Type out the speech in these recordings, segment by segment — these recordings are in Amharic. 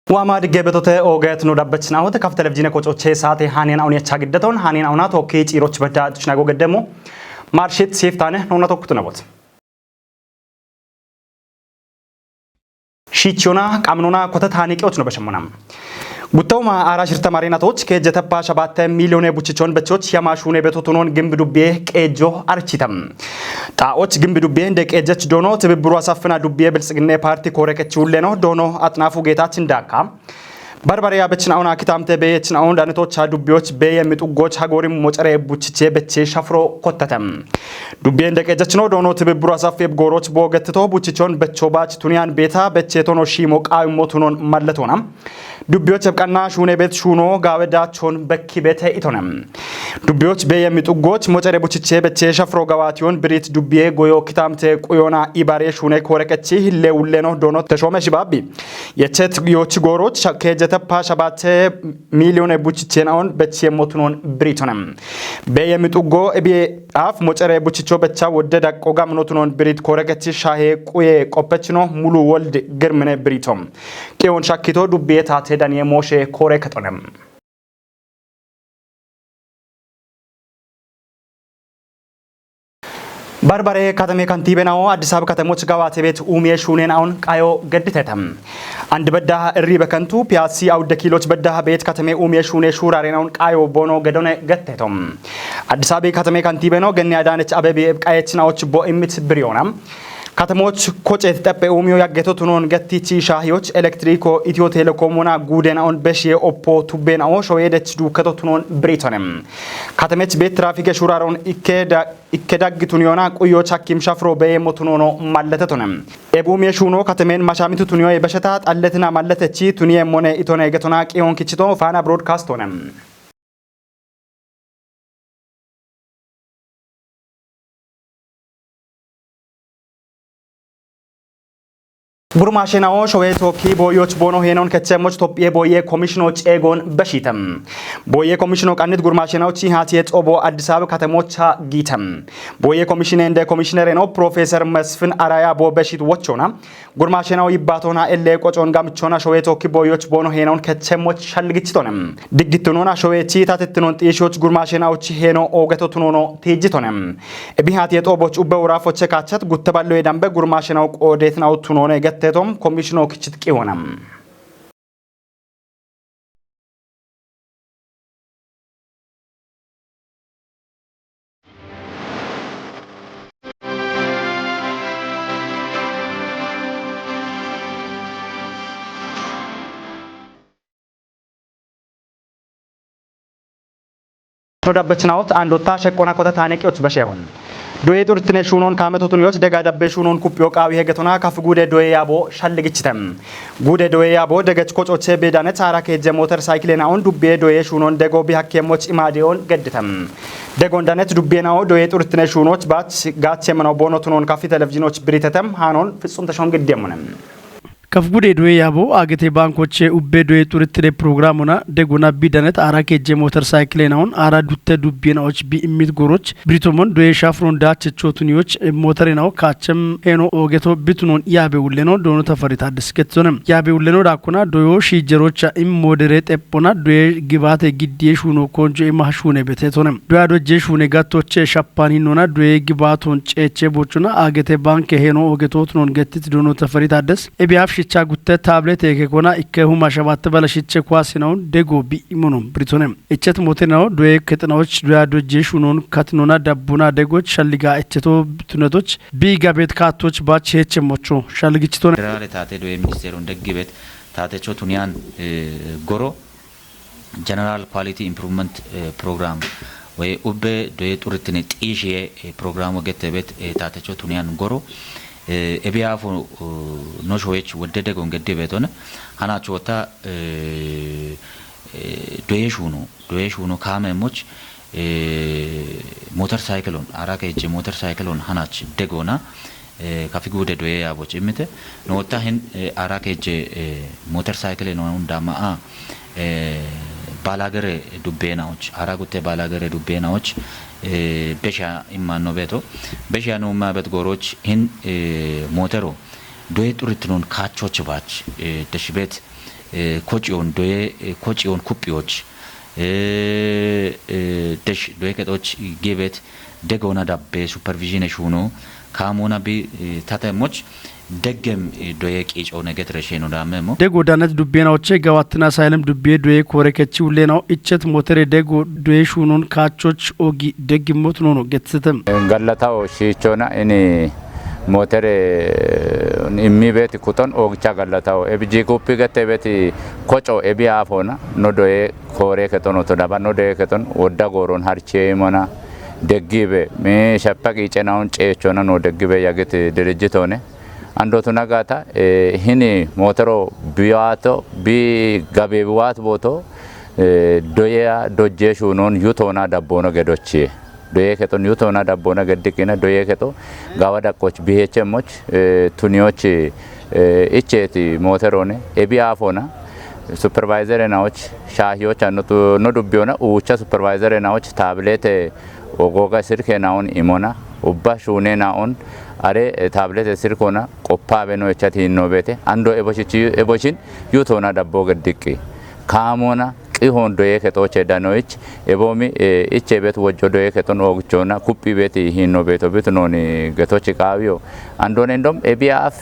واماد جبتوته اوغت نو دبچنا وته كف تلفزيون كوچوچه ساعت هانين اون يچا گدتون هانين اونات اوكي چيروچ بدا تشناغو گدمو مارشيت سيفتانه نونا توكتو نبوت شيچونا قامنونا كوته تانيقوچ نو بشمونام ጉተውማ አራሽር ተማሪናቶች ከጀተፓ 7 ሚሊዮን ቡችቾን በቾች ያማሹኔ በቶቶኖን ግንብ ዱቤ ቀጆ አርቺተም ጣዎች ግንብ ዱቤ እንደ ቀጀች ዶኖ ትብብሩ አሳፍና ዱቤ ብልጽግና ፓርቲ ኮረከች ሁሌ ነው ዶኖ አጥናፉ ጌታችን ዳካ በርበሪያ በችናውና አክታምተ በየችናውን ዳነቶች ዱቤዎች በየምጡጎች ሀጎሪም ሞጨሬ ቡችቼ በቼ ሸፍሮ ኮተተም ዱቤ እንደ ቀጀች ነው ዶኖ ትብብሩ አሳፈብ ጎሮች ቦገትቶ ቡችቾን በቾባች ቱኒያን ቤታ በቼቶኖ ሺሞ ቃይሞቱኖን ማለቶና ዱቤዎች በቃና ሹኔ ቤት ሹኖ ጋበዳቾን በኪ ቤተ ኢቶነም ዱቤዎች በየምጡጎች ሞጨሬ ቡችቼ በቼ ሸፍሮ ጋዋቲዮን ብሪት ዱቤ ጎዮ ክታምተ ቆዮና ኢባሬ ሹኔ ኮረከቺ ለውሌ ነው ዶኖ ተሾመ ሽባቢ የቸት ዮች ጎሮች ከጀተፓ 7 ሚሊዮን ቡችቼናውን በቼ ሞቱኖን ብሪቶነም በየምጡጎ እቢ አፍ ሞጨሬ ቡችቾ በቻ ወደዳ ቆጋ ምኖቱኖን ብሪት ኮረከቺ ሻሄ ቁዬ ቆፐችኖ ሙሉ ወልድ ግርምነ ብሪቶም ቄውን ሻኪቶ ዱቤ ታቴ ዳንኤ ሞሼ ኮሬ ከቶነም በርበሬ ከተሜ ካንቲቤናው አዲስ አበባ ከተሞች ጋዋቴ ቤት ኡሜ ሹኔናውን ቃዮ ገድተተም አንድ በዳ እሪ በከንቱ ፒያሲ አውደ ኪሎች በዳ ቤት ከተሜ ኡሜ ሹኔ ሹራሬናውን ቃዮ ቦኖ ገዶነ ገተቶም አዲስ አበባ ከተሜ ካንቲቤናው ገኒ አዳነች አበቤ እብቃየችናዎች ቦኢምት ብሪዮናም ከተሞች ኮጨት ተጠበ ኡሚዮ ያገቶቱኖን ገቲቺ ሻሂዎች ኤሌክትሪኮ ኢትዮ ቴሌኮምና ጉደናውን በሺ ኦፖ ቱቤናው ሾየደች ዱከቶቱኖን ብሪቶንም ከተመች ቤት ትራፊክ ሹራሮን ኢከዳግቱኒዮና ቁዮች ሐኪም ሻፍሮ በየሞቱኖኖ ማለተቶንም ኤቡሜ ሹኖ ከተሜን ማሻሚቱ ቱኒዮ የበሸታ ጣለትና ማለተቺ ቱኒየ ሞነ ኢቶነ ገቶና ቂዮን ኪችቶ ፋና ብሮድካስት ሆነም ጉርማሽናው ሾዌቶኪ ቦዮች ቦኖ ሄኖን ከቸሞች ቶፒዬ ቦዬ ኮሚሽኖች ኤጎን በሺተም ቦዬ ኮሚሽኖ ቃንት ጉርማሽናው ቺሃት የጾቦ አዲስ አበባ ከተሞች ጊተም ቦዬ ኮሚሽን እንደ ኮሚሽነር ነው ፕሮፌሰር መስፍን አራያ ቦ በሺት ወቾና ጉርማሽናው ይባቶና ኤሌ ቆጮን ጋምቾና ሾዌቶኪ ቦዮች ቦኖ ሄኖን ከቸሞች ሸልግችቶነም ድግትኖና ሾዌቺ ታተትኖን ጢሾች ጉርማሽናዎች ሄኖ ኦገቶቱኖ ቴጅቶነም እቢሃት የጦቦች ኡበውራፎች ካቸት ጉተባለው የዳምበ ጉርማሽናው ቆዴትናው ቱኖነ ገተ ቶም ኮሚሽኖ ክችት ቂሆነም ኖዳበችናውት አንዶታ ሸቆና ኮታ ታነቂዎች በሸሆን ዶዬ ጡርትነ ሹኖን ካመቶቱኒዎች ደጋ ዳበ ሹኖን ኩፒዮ ቃዊ ሄገቶና ካፍ ጉደ ዶዬ ያቦ ሸልግችተም ጉደ ዶዬ ያቦ ደገች ኮጮቼ ቤዳነት አራከ ጀ ሞተር ሳይክሌናውን ዱቤ ዶዬ ሹኖን ደጎ ቢሐከሞች ኢማዲዮን ገድተም ደጎንዳነት ዱቤናው ዶዬ ጡርትነ ሹኖች ባች ጋች የመናው ቦኖቱኖን ካፊ ቴሌቪዥኖች ብሪተተም ሃኖን ፍጹም ተሾም ግደሙንም ከፍጉዴ ዶዬ ያቦ አገቴ ባንኮች ኡቤ ዶዬ ጡርትኔ ፕሮግራሙና ደጎና ቢዳነት አራከ ጀ ሞተር ሳይክሌናውን አራ ዱተ ዱቤናዎች ቢኢሚት ጎሮች ብሪቶሞን ዶዬ ሻፍሮን ዳቸቾቱኒዎች ሞተሬናው ካቸም ሄኖ ኦጌቶ ቢቱኖን ያቤውሌኖ ዶኖ ተፈሪታ አድስከቶንም ያቤውሌኖ ዳኩና ዶዮ ሺጀሮቻ ኢም ሞዴሬ ጤፖና ዶዬ ግባቴ ግዲዬ ሹኖ ኮንጆ ኢማሹኔ በቴቶንም ዶያ ዶጄ ሹኔ ጋቶቼ ሻፓኒኖና ዶዬ ግባቶን ጨቼ ቦቹና አገቴ ባንክ ሄኖ ኦጌቶቱኖን ገቲት ዶኖ ተፈሪታ አደስ ኤቢያፍ ሽቻ ጉተ ታብሌት የከኮና ኢከሁማ ሸባት ባለሽቼ ኳሲናው ደጎ ቢኢሙኑ ብሪቶንም እቸት ሞቴናው ዶዬ ከጥናዎች ዶያ ዶጄ ሹኖን ካትኖና ዳቡና ደጎች ሸልጋ እቸቶ ብትነቶች ቢጋቤት ካቶች ባች ሄቸሞቹ ሸልግችቶነ ራለታቴ ዶዬ ሚኒስቴሩን ደግቤት ታቴቾ ቱኒያን ጎሮ ጀነራል ኳሊቲ ኢምፕሩቭመንት ፕሮግራም ወይ ኡቤ ዶዬ ጡርትኔ ጢሼ ፕሮግራሙ ገተቤት ታቴቾ ቱኒያን ጎሮ ኤቢያፉ ኖሾች ወደደ ጎንገደ ቤቶነ አናቾታ ዶዬ ሹኑ ካመሞች ሞተር ሳይክሎን አራከ እጅ ሞተር ሳይክሎን አናች ደጎና ካፊጉደ ዶዬ ያቦች እምተ ኖታህን አራከ እጅ ሞተር ሳይክል ነው እንዳማ ባላገረ ዱቤናዎች አራጉቴ ባላገረ ዱቤናዎች በሻ ኢማኖ ቤቶ በሻ ነው ማበት ጎሮች ሂን ሞተሮ ዶይ ጡርትኑን ካቾች ባች ደሽቤት ኮጪዮን ዶዬ ኮጪዮን ኩጲዎች ደሽ ዶዬ ከጦች ጌቤት ደጎና ዳቤ ሱፐርቪዥን ሹኑ ካሞና ቢ ታተሞች ደገም ዶዬ ቂጮ ነገት ረሼ ነው ዳመሞ ደጎ ዳነት ዱቤናዎቼ ገዋትና ሳይለም ዱቤ ዶዬ ኮረከቺ ሁሌናው እቸት ሞተሬ ደጎ ዶዬ ሹኑን ካቾች ኦጊ ደግሞት ነው ገትስተም ገለታው ሺቾና እኔ ሞተሬ ኢሚ ቤት ኩቶን ኦግቻ ገለታው ኤብጂ ኮፒ ገተ ቤት ኮጮ ኤቢ አፎና ኖ ዶዬ ኮሬ ከቶን ኦቶዳባ ኖ ዶዬ ከቶን ወዳ ጎሮን ሃርቼ ሞና ደግቤ ሜ ሸፈቅ ይጨናውን ጨቾና ኖ ደግቤ ያገት ድርጅት ሆነ አንዶቱ ነጋታ ሂኒ ሞተሮ ቢዋቶ ቢ ጋቤዋት ቦቶ ዶያ ዶጄ ሹኖን ዩቶና ዳቦኖ ገዶቼ ዶዬ ከቶን ዩቶና ዳቦና ገድቂና ዶዬ ከቶ ጋዋዳቆች ቢሄቸሞች ቱኒዎች እቼቲ ሞተሮኔ ኤቢአፎና ሱፐርቫይዘር ናዎች ሻሂዎች አኑቱ ኖ ዱቢዮና ኡቻ ሱፐርቫይዘር ናዎች ታብሌት ኦጎጋ ስልክ ናውን ኢሞና ኡባ ሹኔ ናውን አሬ ታብሌት ስልክ ሆና ቆፓ በኖ እቻቲ ነው ቤቴ አንዶ ኤቦችን ዩቶና ዳቦ ገድቂ ካሞና ቂሆን ዶዬ ከቶች ዳኖች ኤቦሚ እቼ ቤት ወጆ ዶዬ ከቶን ኦግቾና ኩፒ ቤት ይሂን ነው ቤቶ ቤት ኖኒ ገቶች ቃቢዮ አንዶኔ እንደም ኤቢአፍ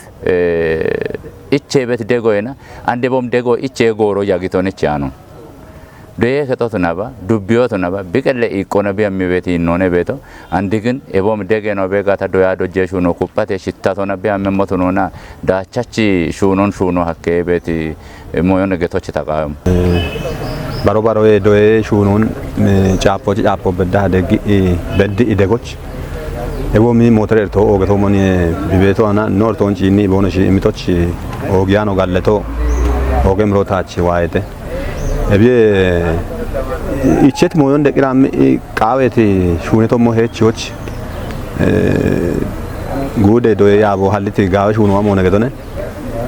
እቼ ቤት ደጎይና አንዴቦም ደጎ እቼ ጎሮ ያጊቶን እቻ ነው ዶዬ ከቶት ነባ ዱቢዮት ነባ ቢቀለ ኢኮኖሚ የሚቤት ይኖነ ቤቶ አንዲግን ኤቦም ደገ ነው ቤጋታ ዶያ ዶጄ ሹኖ ኩፓቴ ሽታቶ ነቢያ መሞቱ ነውና ዳቻቺ ሹኖን ሹኖ ሀከ ቤት ሞዮን ገቶች ተቃም ባሮ ባሮ ዶዬ ሹኖን ጫፖ በዳ ደግ በድ ኢደጎች ኤቦሚ ሞተር ኤርቶ ኦገቶ ሞኒ ቢቤቶ አና ኖርቶን ቺኒ ቦነሽ ኢሚቶች ኦጊያኖ ጋለቶ ኦገምሮታች ዋይተ እቢ ኢቸት ሞዮን ደቂራም ቃዌት ሹኔቶ ሞሄቾች ጉደ ዶዬ ያቦ ሀሊት ጋሽ ሹኖ ሞነ ገቶነ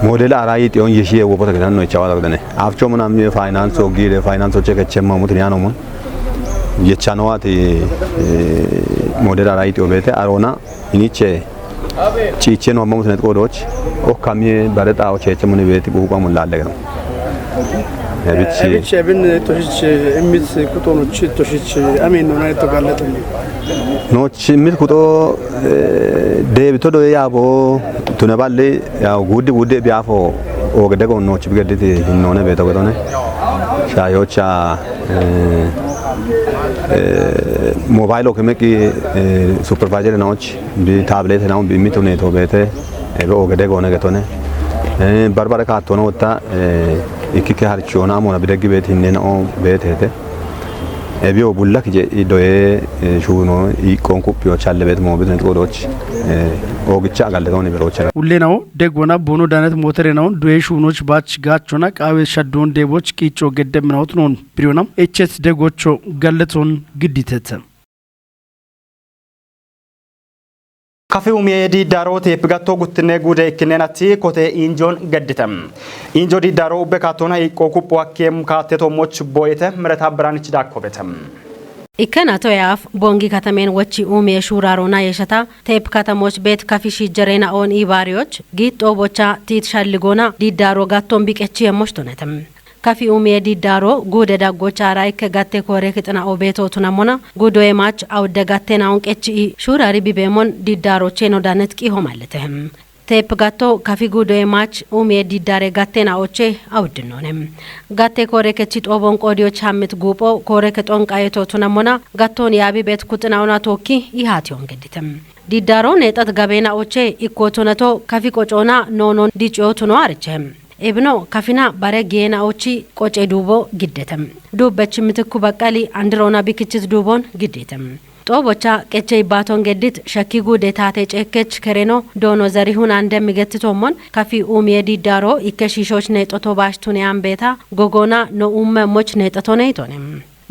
ሞዴል አራይ ጤውን የሺ ወቦታ ገና ነው ይቻዋል ገደነ አፍቾ ምናም የፋይናንስ ኦጊ የፋይናንሶች ከቸማ ሙትን ያኖ ሞን የቻነዋት ሞዴል አራይ ጤው ቤተ አሮና ኢኒቼ ቺቼ ነው ማሙት ነት ቆዶች ኦካሚ ባረጣዎች የቸሙን ቤት ቁቋ ሙን ላለገ ነው እብች እብን ቶሽች እሚት ቁጦኖች ቶሽች አሜን ነው ናይቶ ጋለጥ ኖች እሚት ቁጦ ደብቶ ዶ ያቦ ቱነባለ ያው ጉድ ጉድ ቢያፎ ኦገደጎ ኖች ቢገድት ሆነ ቤቶ ገዶነ ሻዮቻ ሞባይል ኦከመቂ ሱፐርቫይዘር ናዎች ቢታብሌት ናው ቢሚት ሆነቶ ቤተ ኦገደጎ ነገቶነ ባርባራ ካቶነ ወጣ ኢኪከ harchoona mona bidegi bet hinena o betete ebio bullak je doye shuno ikon kupio challe bet mo bet netgodoch ogicha gallegone berocha ሁሌናው ደጎና ቦኖ ዳነት ሞተሬናው ዶዬ ሹኖች ባች ጋቾና ቃዌ ሸዶን ዴቦች ቂጮ ገደም ናውት ነው ቢሮናም ኤችኤስ ደጎቾ ገለቶን ግዲተተ ካፌው ሜዲ ዳሮት የፕጋቶ ጉትነ ጉደ ክነናቲ ኮቴ ኢንጆን ገድተም ኢንጆ ዲ ዳሮ በካቶና ይቆቁ ዋኬም ካቴቶሞች ቦይተ ምረታ ብራንች ዳኮበተም ኢከናቶ ያፍ ቦንጊ ከተሜን ወቺ ኡሜ ሹራሮና የሸታ ቴፕ ከተሞች ቤት ከፊሽ ጀሬና ኦን ኢባሪዎች ጊጦ ቦቻ ቲት ሻልጎና ዲዳሮ ጋቶን ቢቀቺ የሞሽቶነተም ካፊ ኡሜ ዲዳሮ ጉደ ዳጎቻ ራይ ከጋቴ ኮሬ ከጥና ኦቤቶ ቱናሞና ጉዶ የማች አውደ ጋቴናውን ቀቺ ሹራሪ ቢቤሞን ዲዳሮቼ ነው ዳነት ቂሆ ማለተም ቴፕ ጋቶ ካፊ ጉዶ የማች ኡሜ ዲዳሬ ጋቴና ኦቼ አውድኖነም ጋቴ ኮሬ ከቺ ጦቦን ቆዲዮች ሐምት ጉጶ ኮሬ ከጦን ቃየቶ ቱናሞና ጋቶን ያቢ ቤት ኩጥናውና ቶኪ ይሃቲዮን ገዲተም ዲዳሮ ነጣት ጋቤና ኦቼ ኢኮቶነቶ ካፊ ቆጮና ኖኖን ዲጮቱ ነው አርቸም ኤብኖ ካፊና ባረጌና ኦቺ ቆጬ ዱቦ ግደተም ዱበች ምትኩ በቃሊ አንድሮና ቢክችት ዱቦን ግደተም ጦቦቻ ቀቼ ባቶን ገድት ሸኪጉ ደታቴ ጨከች ከሬኖ ዶኖ ዘሪሁን አንደሚገትቶሞን ካፊ ኡሜዲ ዳሮ ኢከሺሾች ነጦቶ ባሽቱን ያምቤታ ጎጎና ኖ ኡመሞች ነጦቶ ነይቶንም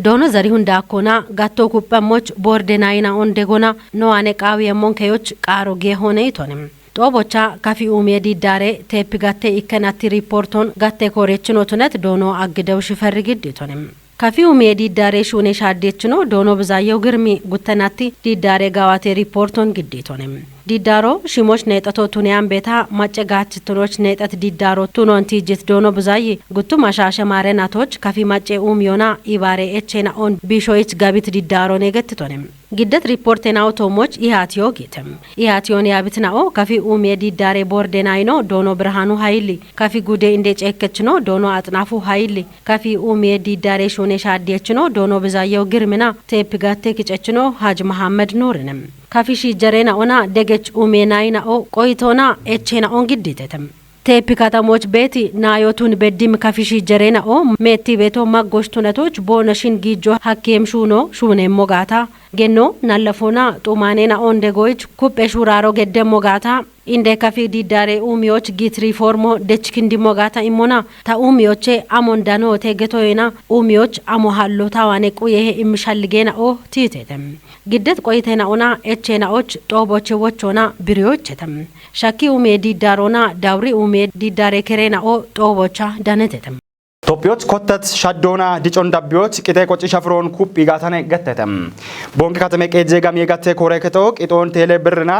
ዶኖ ዘሪሁን ዳኮና ጋቶ ኩጳሞች ቦርደናይና ኦንደጎና ኖ አነቃው የሞን ከዮች ቃሮጌ ሆነ ይቶንም ጦቦቻ ካፊ ኡሜዲ ዳሬ ቴፕ ጋቴ ኢከናቲ ሪፖርቶን ጋቴ ኮሬችኖ ቱነት ዶኖ አግደው ሽፈርግድ ይቶንም ካፊ ኡሜዲ ዳሬ ሹኔ ሻዴችኖ ዶኖ ብዛየው ግርሚ ጉተናቲ ዲዳሬ ጋዋቴ ሪፖርቶን ግዴቶንም ዲዳሮ ሽሞች ነጠቶ ቱኒያን ቤታ ማጨጋት ትኖች ነጠት ዲዳሮ ቱኖን ቲጅት ዶኖ ብዛይ ጉቱ ማሻሸ ማረናቶች ከፊ ማጨ ኡምዮና ኢባሬ ኤቼና ኦን ቢሾይች ጋቢት ዲዳሮ ነገትቶንም ግደት ሪፖርቴናው ቶሞች ኢሃቲዮ ጌተም ኢሃቲዮን ያብትናኦ ከፊ ኡሜ ዲዳሬ ቦርዴናይኖ ዶኖ ብርሃኑ ኃይሊ ከፊ ጉዴ እንደ ጨከችኖ ዶኖ አጥናፉ ኃይሊ ከፊ ኡሜ ዲዳሬ ሾኔ ሻዲየችኖ ዶኖ ብዛየው ግርምና ቴፕ ጋቴ ክጨችኖ ሀጅ መሐመድ ኑርንም ከፊ ሺጀሬና ኦና ደገች ኡሜ ናይናኦ ቆይቶና ኤቼና ኦን ግዴተተም ቴፒ ከተሞች ቤቲ ናዮቱን በዲም ከፊሺ ጀሬናኦ ሜቲ ቤቶ ማጎሽቱነቶች ቦነሽን ጊጆ ሀኬም ሹኖ ሹኔ ሞጋታ ጌኖ ናለፎና ጡማኔና ኦንደጎይች ኩጴ ሹራሮ ገደ ሞጋታ ኢንደ ከፊ ዲዳሬ ኡሚዮች ጊት ሪፎርሞ ደችክንዲ ሞጋታ ኢሞና ታ ኡሚዮቼ አሞንዳኖ ቴገቶይና ኡሚዮች አሞሃሎ ታዋኔ ቁየሄ ኢምሻልጌናኦ ቲቴተም ግደት ቆይቴናኦና ኤቼናዎች ጦቦቼ ወቾና ብሪዮችተም ሻኪ ኡሜ ዲዳሮና ዳውሪ ኡሜ ዲዳሬ ከሬናኦ ጦቦቻ ዳነተተም ኢትዮጵያዎች ኮተት ሻዶና ዲጮን ዳቢዎች ቂጤ ቆጪ ሸፍሮን ኩፕ ይጋታነ ገተተም ቦንክ ከተሜ ቀጄ ጋም የጋተ ኮሬከቶ ቂጦን ቴሌ ብርና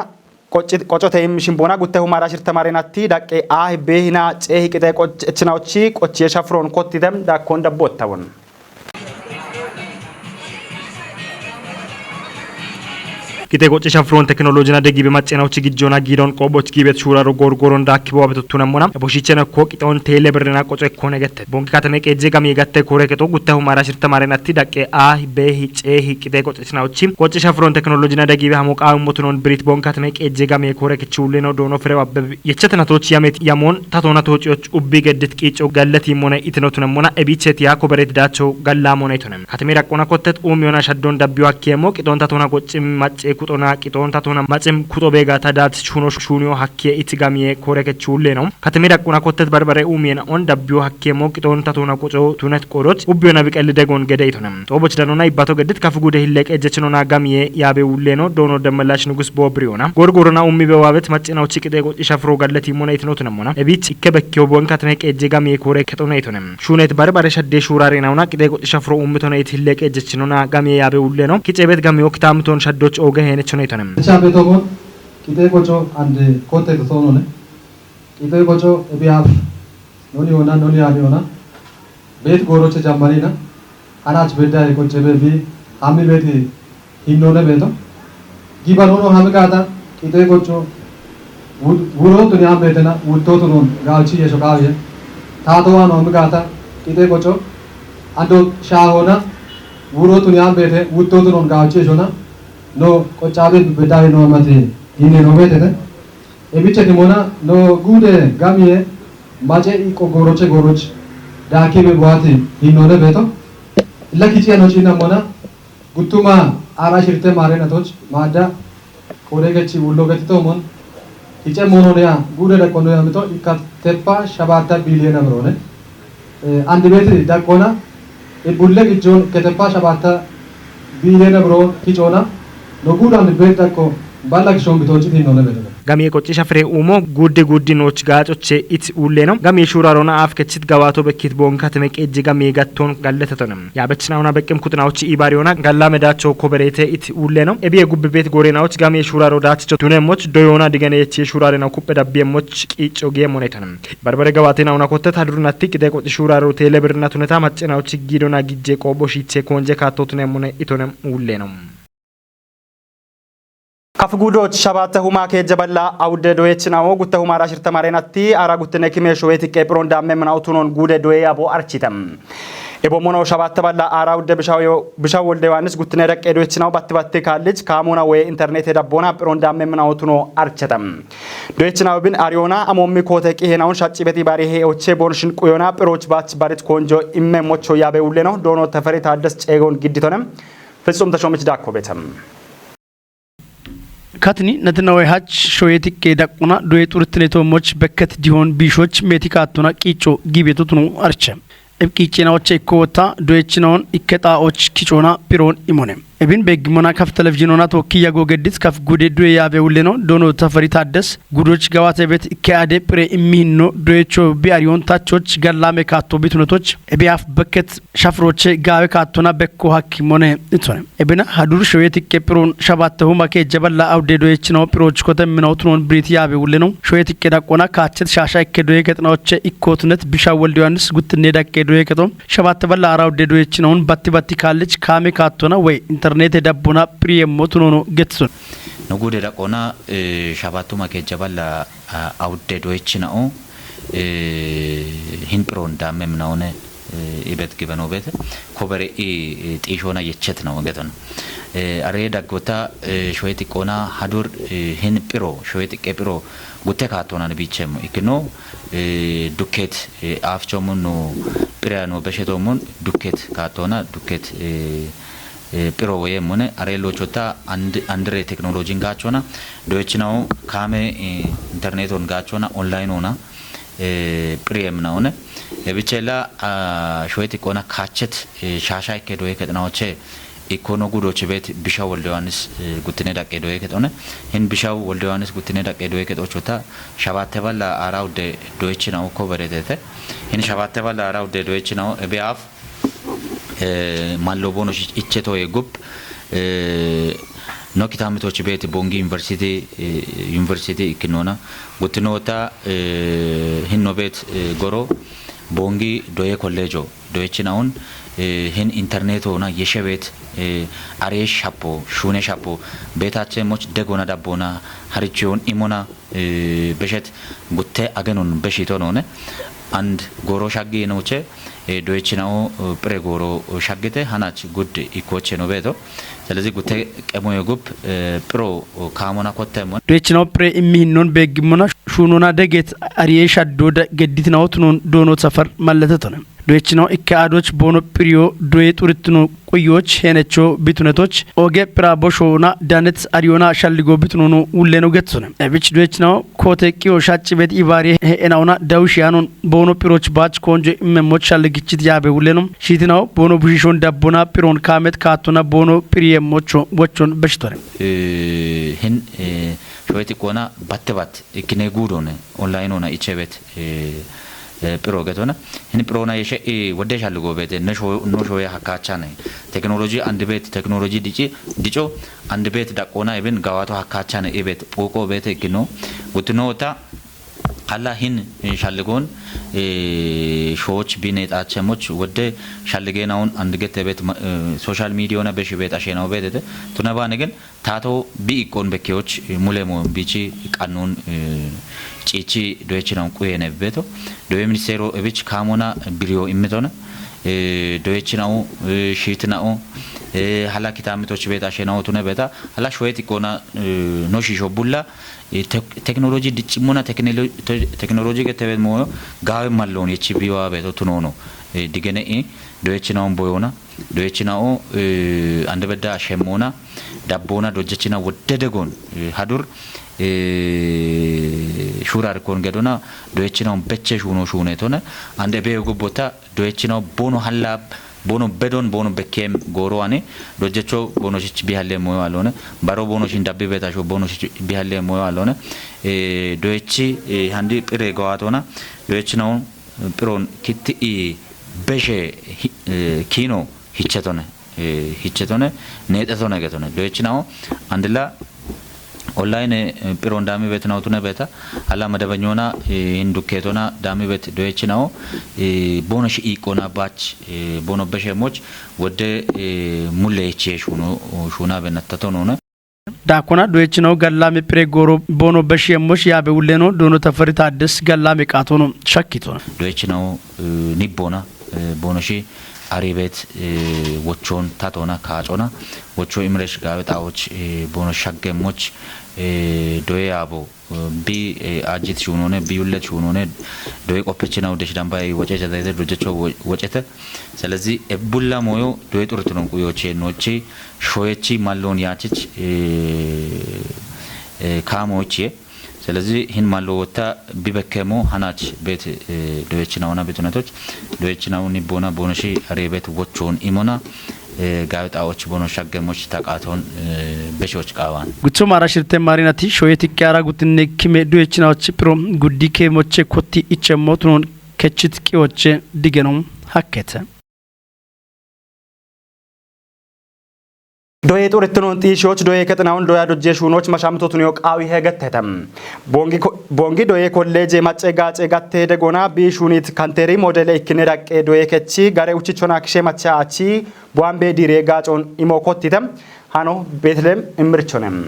ቆጮቴም ሽምቦና ጉተሁ ማራሽር ተማሪናቲ ዳቄ አህ ቤሂና ጨህ ቂጤ ቆጭናዎቺ ቆጭ የሸፍሮን ኮቲተም ዳኮን ደቦታውን ቂጤ ቆጭ ሸፍሮን ቴክኖሎጂና ደጊ በማጨናዎች ጊጆና ጊዶን ቆቦች ጊቤት ሹራሮ ጎርጎሮን ዳኪቦ አበቱቱነሞና ቦሺቸነ ኮ ቂጦን ቴሌ ብርና ቆጮ ኮነ ገተ ቦንክ ከተሜ ቀጄ ጋም የጋተ ኮሬከቶ ጉተሁ ማራሽር ተማሪናቲ ዳቄ አህ ቤሂ ጨህ ቂጤ ቆጭናዎቺ ቆጭ ሸፍሮን ቴክኖሎጂና ደጊ በሃሞቃው ሞቱኖን ብሪት ቦንክ ከተሜ ቀጄ ጋም የኮሬከቹ ለኖ ዶኖ ፍሬው አበብ የቸተናቶች ያሜት ያሞን ታቶናቶች ኡቢ ገድት ቂጮ ገለት ይሞነ ኢትኖቱነሞና እቢቸት ያኮበሬት ዳቸው ገላሞና ይቶነም ከተሜ ራቆና ኮተት ኡሚዮና ሸዶን ዳቢው አኬሞ ቂጦን ታቶና ቆጭ ማጨ ኩጦና ቂጦን ታቶና ማጭም ኩጦ ቤጋ ታዳት ሹኖ ሹኒዮ ሀኬ ኢትጋሚዬ ኮሬከቹ ሁሌ ነው ከተሜ ዳቁና ኮተት በርበሬ ኡሜና ኦን ዳቢዮ ሀኬሞ ቂጦን ታቶና ቆጮ ቱነት ቆሮች ኡቢዮና ቢቀል ደጎን ገደይቶነም ጦቦች ዳኖና ይባቶ ገድት ከፍጉደ ሂለቀ እጀችኖና ጋሚዬ ያቤ ሁሌ ነው ዶኖ ደመላሽ ንጉስ ቦብሪዮና ጎርጎሮና ኡሚ በዋበት ማጭናው ቺ ቂጤ ቆጭ ሸፍሮ ጋለት ይሞና ይትኖቱነሞና እቢት ይከበከው ቦን ከተሜ ቀጄ ጋሚዬ ኮሬከቶና ይቶነም ሹኔት በርበሬ ሸዴ ሹራሬናውና ቂጤ ቆጭ ሸፍሮ ኡምቶና ይትለቀ እጀችኖና ጋሚዬ ያቤ ሁሌ ነው ቂጤቤት ጋሚዮ ክታምቶን ሸዶች ኦገ ሄነችኖ ይቶነም ቻቤቶሞን ቂጤ ቆጮ አንድ ኮቴ ተቶኖነ ቂጤ ቆጮ እቢያፍ ኖኒ ሆና ቤት ጎሮቼ ጃማኒና አናች በዳ የቆጨ በቢ አሚ ቤት ሂኖነ ቤቶ ጊባኖኖ ሀምቃታ ቂጤ ቆጮ ውሮቱ ኒያም ቤተና ውቶቱ ኖን ጋልቺ የሾቃዊ ታቶዋ ነው ሀምቃታ ቂጤ ቆጮ አንዶ ሻሆና ውሮቱ ኒያም ቤተ ውቶቱ ኖን ጋልቺ የሾና ኖ ቆጫቤ በዳይ ነው ማቴ ይኔ ነው ቤተ እቢቸ ዲሞና ኖ ጉደ ጋሚዬ ማጨ ኢቆ ጎሮች ዳኬ በዋቲ ይኖነ ቤቶ ለኪቼ ነው ጪና ሞና ጉቱማ አራሽርተ ማረናቶች ማዳ ኮሬገቺ ውሎ ገትቶ ሞን ይጨ ሞኖኒያ ጉደ ደቆኖ ያምቶ ኢካቴፓ ሸባታ ቢሊዮን አብሮነ አንድ ቤት ዳቆና እቡለ ግጆን ከተፓ ሸባታ ቢሊዮን አብሮ ኪጮና ኖጉዳን ቤት ዳቆ ባላክ ሾም ቢቶጭ ይኖነ ቤቶ ጋሚ ቆጭ ሸፍሬ ኡሞ ጉድ ኖች ጋጮቼ ኢት ሁሌ ነው ጋሚ ሹራሮና አፍ ከችት ገባቶ በኪት ቦንካ ተመቀ እጅ ጋሚ ጋቶን ጋለተተንም ያበችናውና በቅም ኩጥናዎች ኢባሪዮና ጋላ መዳቸው ኮበሬቴ ኢት ሁሌ ነው እቢ የጉብ ቤት ጎሬናዎች ጋሚ ሹራሮ ዳትቸው ቱነሞች ዶዮና ዲገነች ሹራሬና ኩበ ዳቢየሞች ቂጮ ጌሞኔተንም በርበረ ገባቴናውና ኮተት አድሩና ትቅ ደቆጭ ሹራሮ ቴሌብርና ቱነታ ማጨናዎች ጊዶና ጊጄ ቆቦሺቼ ኮንጀ ካቶቱነ ሙነ ኢቶነም ሁሌ ነው ከፍጉዶች ሸባተ ሁማ ከጀበላ አውደ ዶየችናው ጉተ ሁማ ራሽር ተማሪናቲ አራ ጉተነ ኪሜሾ የትቀ ፕሮን ዳመ ምናውቱኖን ጉደ ዶየ አቦ አርቺተም ኤቦሞኖ ሸባተ ባላ አራ ውደ ብሻው ወልደ ዮሐንስ ጉተነ ረቀ ዶየችናው ባትባቴ ካልጅ ካሞና ወይ ኢንተርኔት ዳቦና ፕሮን ዳመ ምናውቱኖ አርቸተም ዶየችናው ብን አሪዮና አሞሚ ኮተቂ ሄናውን ሻጭ በቲ ባሪ ሄ ኦቼ ቦንሽን ቁዮና ፕሮች ባች ባሪት ኮንጆ ኢመሞቾ ያበ ውለ ነው ዶኖ ተፈሪ ታደስ ጨጎን ግዲቶነም ፍጹም ተሾመች ዳኮ ቤተም ካትኒ ነትናዊ ሀች ሾየቲ ከዳቁና ዶየ ጡርትኔ ቶሞች በከት ዲሆን ቢሾች ሜቲካቱና ቂጮ ጊቤቱኑ አርቸ እብቂጭናዎች ኮታ ዶየችናውን ኢከጣዎች ኪጮና ፒሮን ኢሞኔም እብን በግሞና ከፍ ቴሌቪዥንና ተወክያ ጎገዲት ከፍ ጉዴ ዱዌ ያበውል ነው ዶኖ ተፈሪ ታደስ ጉዶች ገዋተ ቤት ከአደ ፕሬ እሚኖ ዶቾ ቢያሪዮን ታቾች ገላሜ ካቶ ቢትነቶች እቢያፍ በከት ሻፍሮቼ ጋዌ ካቶና በኮ ሐኪሞነ እንቶነ እብና ሀዱር ሾየት ከፕሮን ሸባተሁ ማከ ጀበላ አውዴ ዶች ነው ፕሮች ኮተም ነው ትኖን ብሪት ያበውል ነው ሾየት ከዳቆና ካቸት ሻሻ ከዶዬ ገጥናዎች ኢኮትነት ቢሻ ወልደ ዮሐንስ ጉትኔ ዳከ ዶዬ ከቶም ሸባት በላ አራውዴ ዶች ነው ባቲ ካለች ካሜ ካቶና ወይ ኢንተርኔት ዳቦና ፕሪየም ሞቱኖ ገትሱን ንጉደ ዳቆና ሸባቱ ማከ ጀበላ አውዴ ዶች ነው ሂንፕሮን ዳመም ነውነ ኢበት ግበኖ ቤት ኮበሬ ጤሾና የቸት ነው ገተን አሬ ዳጎታ ሾየት ቆና ሀዱር ሂን ፕሮ ሾየት ቀፕሮ ጉቴ ካቶና ቢቸም ኢክኖ ዱኬት አፍቾሙን ነው ፕሪያኖ በሸቶሙን ዱኬት ካቶና ዱኬት ፕሮ ወየሙነ አሬሎቾታ አንድሬ ቴክኖሎጂን ጋቾና ዶችናው ካሜ ኢንተርኔቶን ጋቾና ኦንላይን ሆና ፕሪየም ነውነ የብቸላ ሾየት ቆና ካቸት ሻሻ ከዶ የከጥናዎቼ ኢኮኖ ጉዶች ቤት ቢሻው ወልደ ዮሐንስ ጉትኔ ዳቄ ዶ የከጦነ ሂን ቢሻው ወልደ ዮሐንስ ጉትኔ ዳቄ ዶ የከጦቾታ ሸባተ ባላ አራው ዶይች ነው ኮበረተተ ሂን ሸባተ ባላ አራው ዶይች ነው ቢያፍ ማሎቦኖ ኢቸቶ የጉብ ኖኪታምቶች ቤት ቦንጊ ዩኒቨርሲቲ ኢክኖና ጉትኖታ ሂኖ ቤት ጎሮ ቦንጊ ዶዬ ኮሌጆ ዶይች ነውን ሂን ኢንተርኔት ሆና የሸቤት አሬሽ ሻፖ ሹኔ ሻፖ ቤታችን ሞች ደጎና ዳቦና ሀሪቾን ኢሞና በሸት ጉቴ አገኑን በሽቶ ነውነ አንድ ጎሮ ሻጌ ነውቼ ዶይች ነው ፕሬ ጎሮ ሻጌተ ሃናች ጉድ ኢኮቼ ነው ቤቶ ስለዚህ ጉቴ ቀሞ የጉብ ፕሮ ካሞና ኮተሞ ዶይች ነው ፕሬ ኢሚኖን በግሞና ሹኑና ደጌት አሪዬ ሻዶ ገዲት ነው ትኖን ዶኖ ሰፈር ማለተተ ነው ዶይች ነው ኢካዶች ቦኖ ፕሪዮ ዶዬ ጡርትኑ ቆዮች ሄነቾ ቢቱነቶች ኦጌ ፕራቦሾና ዳነት አሪዮና ሻልጎ ቢቱኑ ውሌ ነው ገትሱነ እብች ዶይች ነው ኮቴቂዮ ሻጭ ቤት ኢቫሪ ሄናውና ዳውሽያኑን ቦኖ ፕሮች ባች ኮንጆ ኢመሞች ሻልግችት ያበ ውሌ ነው ሺትናው ቦኖ ቡሽሾን ዳቦና ፕሮን ካሜት ካቶና ቦኖ ፕሪየሞቾ ወቾን በሽቶነ ሂን ሾይቲ ቆና ባተባት ኢክኔ ጉዶነ ኦንላይን ሆና ኢቸቤት ፕሮ ገቶና ሂን ፕሮና የሸ ወደሻል ጎቤት ነሾ ያካቻ ነኝ ቴክኖሎጂ አንድ ቤት ቴክኖሎጂ ዲጮ አንድ ቤት ዳቆና ኢብን ጋዋቶ ሀካቻ ነኝ ኢቤት ፖቆ ቤት ኢክኖ ጉትኖታ አላ ሂን ሻልጎን ሾዎች ቢኔጣቸሞች ወደ ሻልጌናውን አንድ ገተ ቤት ሶሻል ሚዲያና በሽ ቤት አሸናው ቤት ቱነባ ነገን ታቶ ቢኢቆን በኬዎች ሙሌሞ ቢቺ ቃኑን ጪቺ ዶይች ነው ቆየነ ቤቶ ዶይ ሚኒስቴሩ እብች ካሞና ቢሪዮ ኢምቶነ ዶይች ነው ሺት ነው ሀላ ኪታምቶች ቤት አሸናው ቱነ ቤታ ሀላ ሾየት ኢቆና ኖሺሾ ቡላ ቴክኖሎጂ ዲጭሙና ቴክኖሎጂ ገተበት ሞ ጋው ማለውን የቺቢዋ ቤቶ ቱኖ ነው ዲገነ ዶይች ነው ቦዮና ዶይች ነው አንድ በዳ ሸሞና ዳቦና ዶጀችና ወደደጎን ሀዱር ሹራር ኮን ገዶና ዶይች ነው በቸ ሹኖ ሹኔቶነ አንደ ቤው ቦታ ዶይች ነው ቦኖ ሀላ ቦኖ በዶን ቦኖ በኬም ጎሮዋኔ ዶጀቾ ቦኖች ቢያለ ሞዮ አለሆነ ባሮ ቦኖች እንዳብ ቤታሾ ቦኖች ቢያለ ሞዮ አለሆነ ዶይቺ ሃንዲ ፕሬ ጎዋቶና ዶይች ነው ፕሮን ኪቲ በሼ ኪኖ ሂቸቶነ ኔጠቶነ ገቶነ ዶይች ነው አንድላ ኦንላይን ፕሮን ዳሚ ቤት ነው ቱነ ቤታ አላ መደበኛውና ኢንዱኬቶና ዳሚ ቤት ዶይች ነው ቦኖሽ ኢቆና ባች ቦኖ በሸሞች ወደ ሙሌቼ ሹና በነተቶ ነው ዳኮና ዶይች ነው ገላሚ ፕሬ ጎሮ ቦኖ በሸሞች ያበ ውሌ ነው ዶኖ ተፈሪ ታደስ ገላሚ ቃቶ ነው ሸኪቶ ነው ዶይች ነው ኒቦና ቦኖሺ አሪቤት ወቾን ታቶና ካጮና ወቾ ኢምሬሽ ጋበጣዎች ቦኖ ሻገሞች ዶያቦ ቢ አጂት ሹኖነ ቢዩለት ሹኖነ ዶይ ቆፕችና ወደሽ ዳምባይ ወጨጨ ዘይተ ዶጀቾ ወጨተ ስለዚህ እቡላ ሞዮ ዶይ ጡርት ነው ቁዮቼ ኖቼ ሾየቺ ማሎን ያቺች ካሞቼ ስለዚህ ሂን ማሎወታ ቢበከሞ ሃናች ቤት ዶይችናውና ቤቱነቶች ዶይችናው ኒቦና ቦነሺ አሬ ቤት ወቾን ኢሞና ጋዜጣዎች ቦኖ ሸገሞች ተቃቶን በሾች ቃዋን ጉቶ ማራሽርተ ማሪናቲ ሾየት ቂያራ ጉትነ ኪሜ ዱየችናዎች ፕሮም ጉዲኬ ሞቼ ኮቲ ኢቸሞቱን ከችት ቂዎቼ ዲገኖም ሀከተ ዶዬ ጡርትኖን ጢሾች ዶዬ ከጥናውን ዶያ ዶጄ ሹኖች መሻምቶቱን yoqaawi hegatetam bongi doye college maccegace gatte degona bi shunit kanteri model ikkine daqqe doye kechi gare uchichona kshe macha achi boambe dire gacon imokotitam hano betlem imrichonem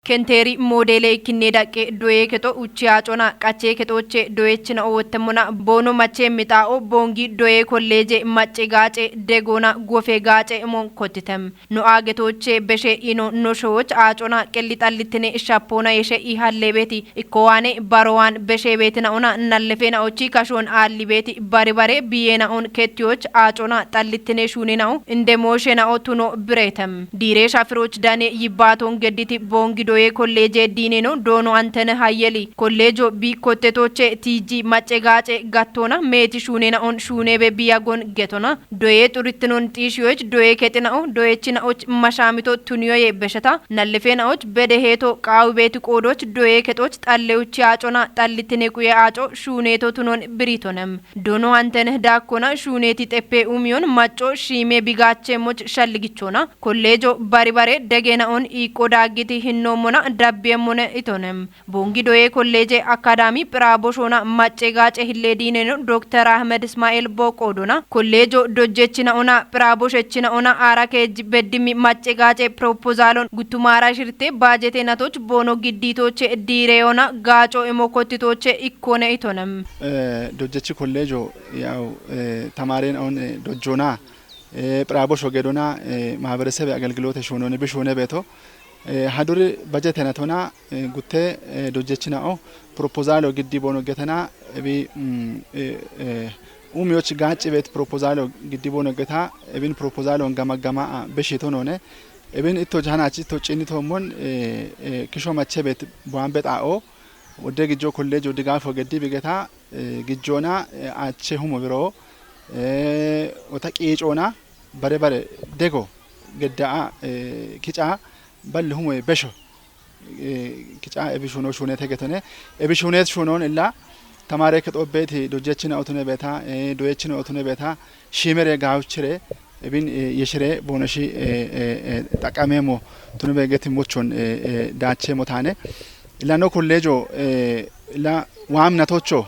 Kenteri modele kinne daqqe doye keto uchiachona qache ketoche doyechina owotemona bono mache mitao bongi doye college macce gace degona gofe gace mon kotitem no agetoche beshe ino no shoch achona qellitalitne shapona yeshe ihallebeti ikowane barwan beshe betina ona nallefena ochi kashon allibeti bare biyena on ketioch achona talitne shunina inde moshena otuno bretem dire shafroch dane yibaton gediti bongi doye college dineno dono antene hayeli collegio bi kottetoche tiji maccegace gattona meti shunena on shunebe biyagon getona doye turitnon tishiyoch doye ketina o doyechina och mashamito tuniyoye beshata nallefena och bedeheto qawbeti qodoch doye ketoch xalleuchi acona xallitine kuye aco shuneto tunon britonem dono antene dakona shuneti teppe umiyon macco shime bigache moch shalligichona collegio bare degena on iqodagiti hinnomona dabbemone itonem bongi doye college academy praboshona maccegace hilledineno Dr. Ahmed Ismail Boqodona collegio dojechina ona praboshechina ona arake beddimi maccegace proposalon gutumara shirte bajete natoch bono gidditoche direona gaco emokotitoche ikkone itonem dojechi collegio yaw tamaren on dojona prabosho gedona ማህበረሰብ አገልግሎት ሾኖነ በሾነ ቤቶ ሀዱር በጀት ነቶና ጉቴ ዶጀችናኦ ፕሮፖዛሎ ግዲ ቦኖ ገተና ቢ ኡሚዮች ጋጭ ቤት ፕሮፖዛሎ ግዲ ቦኖ ገታ እብን ፕሮፖዛሎ እንጋማጋማ በሽቶ ነውነ እብን እቶ ጃናቺ ቶ ጭኒቶ ሞን ክሾ ማቸ ቤት ቦአን በጣኦ ወደ ግጆ ኮሌጅ ወደ ጋፎ ገዲ ቢገታ ግጆና አቸ ሁሞ ብሮ ወታቂጮና bare dego gedda kica bal humo besho kica ebishono shone tegetone ebishonet shonon illa tamare ketobet dojechina otune beta doyechina otune beta shimere gaawchire ebin yeshire bonoshi taqamemo tunu begeti mochon dache motane illa no kollejo illa waamnatocho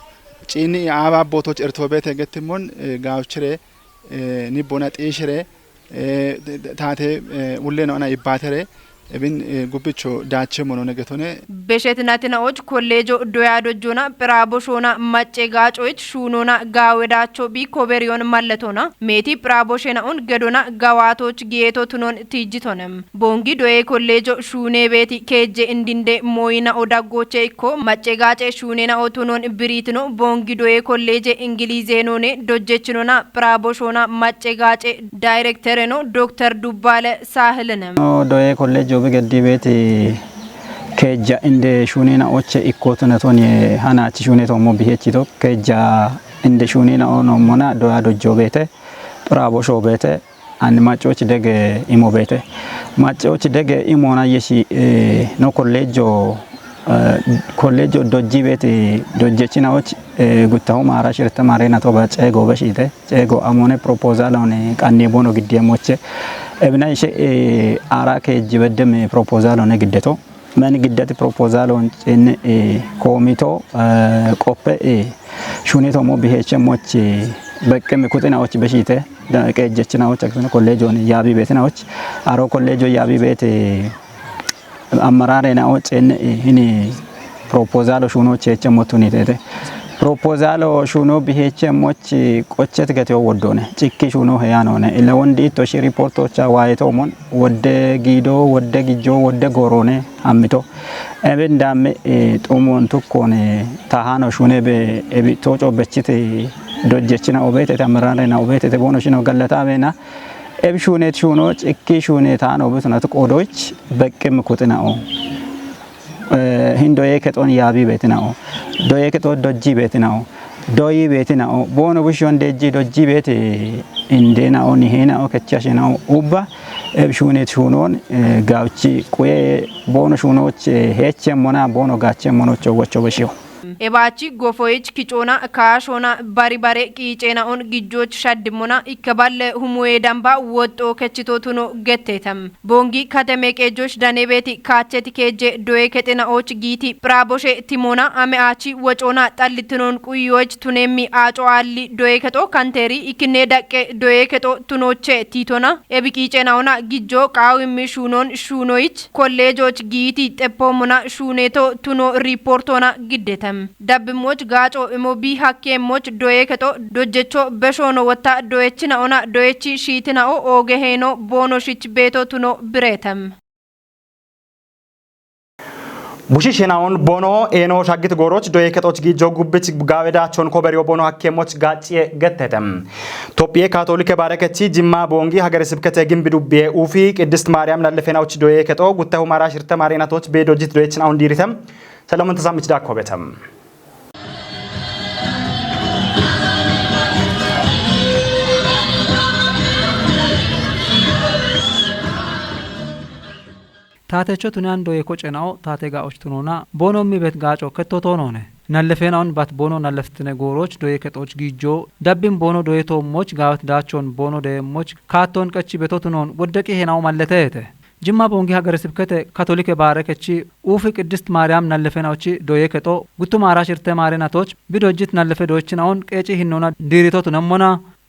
cini aba botoch ertobet getimon gaawchire ni bona ጤሽሬ ታቴ ውሌና እና ይባተሬ እብን ጉብቾ ዳቸ ሞኖ ነገቶነ በሸትናትናዎች ኮሌጆ ዶያዶጆና ፕራቦሾና ማጨጋጮች ሹኖና ጋወዳቾ ቢኮበሪዮን ማለቶና ሜቲ ፕራቦሽናውን ገዶና ጋዋቶች ጌቶቱኖን ትጅቶነም ቦንጊ ዶዬ ኮሌጆ ሹኔ ቤቲ ኬጄ እንዲንዴ ሞይና ኦዳጎቼ ኮ ማጨጋጨ ሹኔና ኦቱኖን ብሪትኖ ቦንጊ ዶዬ ኮሌጅ እንግሊዜኖኔ ዶጀችኖና ፕራቦሾና ማጨጋጨ ዳይሬክተር ነው ዶክተር ዱባለ ሳህልነም ዶዬ ኮሌጆ bigadi beti keja inde shunena oche ikotuna toni hana chi shuneto mo bihechito keja inde shunena ono mona doya dojo bete bravo sho bete an machochi dege imo bete machochi dege imona yeshi no collegio doji beti dojechina oche guttaho mara shirta marena to ba cego bashite cego amone proposal on qanne bono gidiemoche ebna ishe ara ke jibedem proposal on giddeto man giddati proposal on in komito qoppe shuneto mo biheche moche bekem kutina och beshite da ke jechina och akna college on yabi betna och aro college yabi bet amarare na och in hini proposal shuno cheche motunite proposal shuno biheche moch qochet gate wodone cikki shuno heyanone ila wondi to shi reportocha wayeto mon wodde gido wodde gijo wodde gorone amito eben damme tomon tukkone tahano shune be ebi toco bechite dojechina obete tamarane na obete bono shino gallata bena ebi shune shuno cikki shune tahano obetuna tqodoch bekem kutinao hindoye keton yabi betnao doye keton doji betnao doyi betina o bono bushon deji doji beti indena o nihena o kachashina o ubba ebshune shunon gawchi kuye bono shunoch heche mona bono gache mono chogocho bashio ebachi gofoich kichona kaashona bari bare qiiceena on gijjoch shaddimona ikkaballe humuwe damba wotto kechitotuno gettetam bongi katame kejosh danebeti kaacheti keje doye ketina och giiti praboshe timona ame achi wocona xallitinon quyoch tunemi aaco alli doye keto kanteri ikine daqqe doye keto tunoche titona ebi qiiceena ona gijjo qaawimmi shunon shunoich kollejoch giiti teppomona shuneto tuno reportona giddeta dabbimoch gaaco imobi hakkeemoch doye keto dojjecho beshono wata doyechina ona doyechi shiitina o ogeheno bonoshich beto tuno biretam bushi shenaon bono eno shagit goroch doye ketoch gijo gubbich gawedaachon koberio bono hakkeemoch gaaccie gettetem Tophiye Katolike barekechi jimma bongi hagare sibkete gimbi dubbe ufi ቅድስት ማርያም ላለፈናዎች doye keto guttahu marashirte marinatoch bedojit doyechina on diritem ሰለሞን ተዛምች ዳኮበተም ታተቾ ቱናን ዶየ ኮጨናው ታቴጋ ኦችቱኖና ቦኖሚ ቤት ጋጮ ከተቶኖነ ናለፈናውን ባት ቦኖ ናለፍትነ ጎሮች ዶየ ከጦች ጊጆ ዳብም ቦኖ ዶየ ቶሞች ጋወት ዳቾን ቦኖ ደሞች ካቶን ቀቺ በቶቱኖን ወደቂ ሄናው ማለተተ ጅማ ቦንጊ ሀገረ ስብከተ ካቶሊክ ባረከቺ ኡፍ ቅድስት ማርያም ናለፈናውቺ ዶየ ከጦ ጉቱም አራሽርተ ማሪናቶች ቢዶጅት ናለፈ ዶችናውን ቀጪ ሂኖና ዲሪቶቱ ነሞና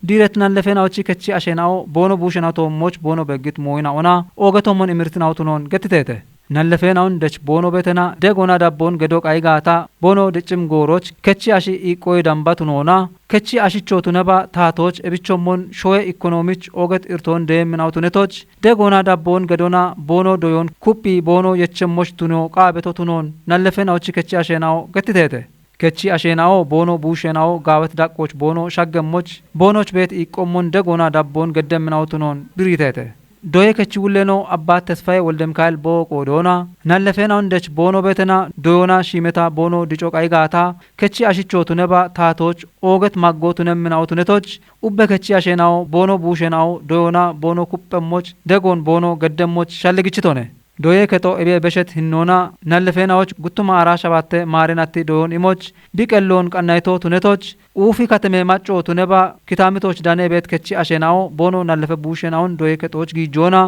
ዲረት ናለፈናውቺ ከቺ አሸናው ቦኖ ቡሽናቶ ሞች ቦኖ በግት ሞይና ኦና ኦገቶሞን እምርትናው ቱኖን ገትተተ ናለፈናውን ደች ቦኖ በተና ደጎና ዳቦን ገዶቅ አይጋታ ቦኖ ድጭም ጎሮች ከቺ አሺ ኢቆይ ዳምባቱኖና ከቺ አሽቾቱ ነባ ታቶች እብቾሞን ሾየ ኢኮኖሚች ኦገት ኢርቶን ደምናውቱ ነቶች ደጎና ዳቦን ገዶና ቦኖ ዶዮን ኩፒ ቦኖ የቸሞች ቱኖ ቃበቶ ቱኖን ናለፈናውቺ ከቺ አሸናው ገትተተ ከቺ አሸናው ቦኖ ቡሽናው ጋወት ዳቆች ቦኖ ሻገሞች ቦኖች ቤት ኢቆሞን ደጎና ዳቦን ገደምናው ቱኖን ብሪተተ ዶየ ከቺ ውለኖ አባት ተስፋዬ ወልደ ሚካኤል ቦቆዶና ናለፈናው እንደች ቦኖ ቤተና ዶዮና ሺመታ ቦኖ ዲጮቅ አይጋታ ከቺ አሽቾቱ ነባ ታቶች ኦገት ማጎቱ ነምናውቱ ነቶች ኡበ ከቺ አሸናው ቦኖ ቡሽናው ዶዮና ቦኖ ኩጳሞች ደጎን ቦኖ ገደሞች ሻለግችቶነ ዶየ ከጦ እቤ በሸት ህኖና ናለፈናዎች ጉቱማ አራሻባተ ማሪናቲ ዶዮን ኢሞች ቢቀሎን ቀናይቶ ቱነቶች ኡፊ ከተሜ ማጮ ቱነባ ኪታሚቶች ዳኔ ቤት ከቺ አሸናው ቦኖ ናለፈ ቡሽናውን ዶየ ከጦች ጊጆና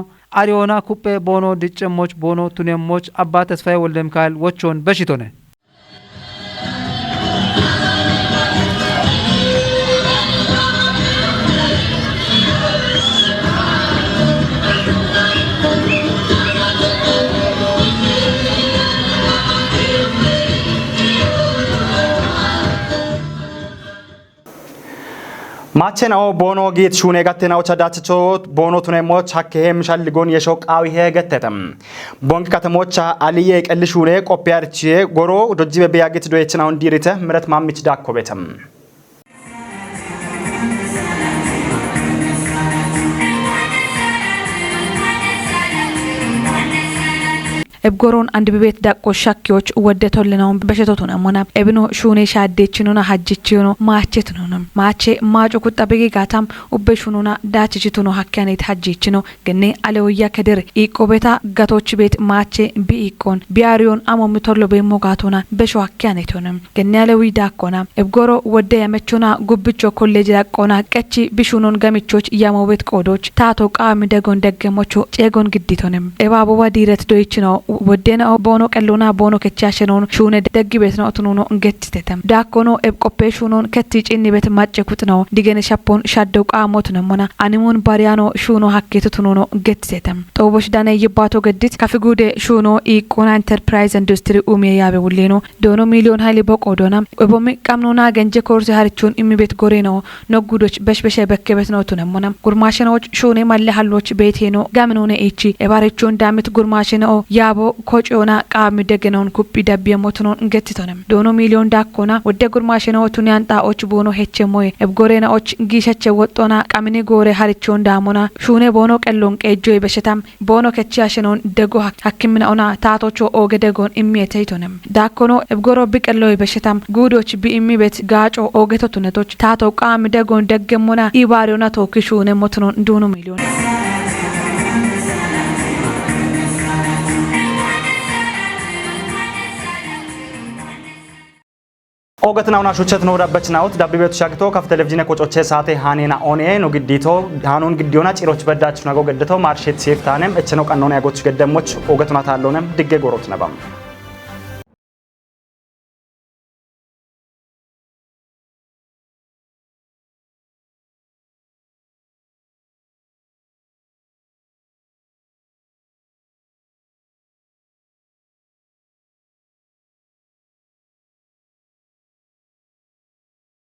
አሪዮና ኩጴ ቦኖ ድጭሞች ቦኖ ቱኔሞች አባ ተስፋዬ ወልደ ሚካኤል ወቾን በሽቶነ ማቸናው ቦኖ ጌት ሹኔ ጋተናው ቻዳችቾ ቦኖ ቱኔሞች ሀከሄም ሻልጎን የሾቃው ይሄ ገተተም ቦንክ ከተሞች አልየ ቀልሹኔ ቆፒያርቺ ጎሮ ዶጂ በቢያጌት ዶየችናው እንዲሪተ ምረት ማምች ዳኮበተም ebgoron and bibet dakko shakkiyoch wodetolinaw beshetotuna mona ebno shune shaddechinuna hajjichino maachetnunum maache maaco kutabege gatam ubbe shununa dachichituno hakkanit hajjichino genne aleoya keder iqobeta gatoch bet maache bi iqon biarion amo mitollo be mogatona besho hakkanitunum genne alewi dakkona ebgoro wodde yamechuna gubbicho college dakkona qechi bishunon gamichoch yamobet qodoch tato qaami degon deggemocho cegon gidditonem ebabo wadiret doichino ወደና ቦኖ ቀሎና ቦኖ ከቻሸኖን ሹነ ደግ ቤት ነው ተኖ እንገትተተም ዳኮኖ ኤብቆፔ ሹኖን ከትጪኒ ቤት ማጨኩት ነው ዲገነ ሻፖን ሻደው ቃሞት ነው ሞና አኒሞን ባሪያኖ ሹኖ ሀኬቱ ተኖ እንገትተተም ጦቦሽ ዳነ ይባቶ ገድት ከፍጉዴ ሹኖ ኢኮና ኢንተርፕራይዝ ኢንዱስትሪ ኡሜ ያበ ውሌኖ ዶኖ ሚሊዮን ሃይሊ በቆዶና ወቦም ቀምኖና ገንጀ ኮርስ ሃርቹን ኢሚ ቤት ጎሬ ነው ነጉዶች በሽበሸ በከበት ነው ተኖ ሞና ጉርማሽኖች ሹኔ ማለ ሀሎች ቤቴ ነው ጋምኖነ ኤቺ ኤባሬቹን ዳምት ጉርማሽኖ ያቦ ኮጪዮና ቃም ደገነውን ኩቢ ዳብ የሞትኖን እንገትቶንም ዶኖ ሚሊዮን ዳኮና ወደ ጉርማሽነው ቱኒያን ጣኦች ቦኖ ሄቸሞይ እብጎሬናዎች ጊሸቸ ወጦና ቃምኔ ጎሬ ሀሪቾን ዳሞና ሹኔ ቦኖ ቀሎን ቀጆ በሽታም ቦኖ ከቻሽነውን ደጎ ሐኪምናውና ታቶቾ ኦገደጎን እሚየተይቶንም ዳኮኖ እብጎሮ ቢቀሎ በሽታም ጉዶች ቢኢሚ ቤት ጋጮ ኦገቶቱነቶች ታቶ ቃም ደጎን ደገሞና ኢባሪዮና ቶክሹኔ ሞትኖን ዶኖ ሚሊዮን ኦገትና ሆና ሹቸት ነው ዳበችናውት ዳብ ቤቱ ሻግቶ ከፍ ቴሌቪዥን ቆጮቼ ሳቴ ሃኔና ኦኔ ነው ግዲቶ ሃኑን ግዲዮና ጭሮች በዳች ነው ገደተው ማርሼት ሴፍታንም እቸ ነው ቀኖና ያጎች ገደሞች ኦገትና ታለውንም ድጌ ጎሮት ነባም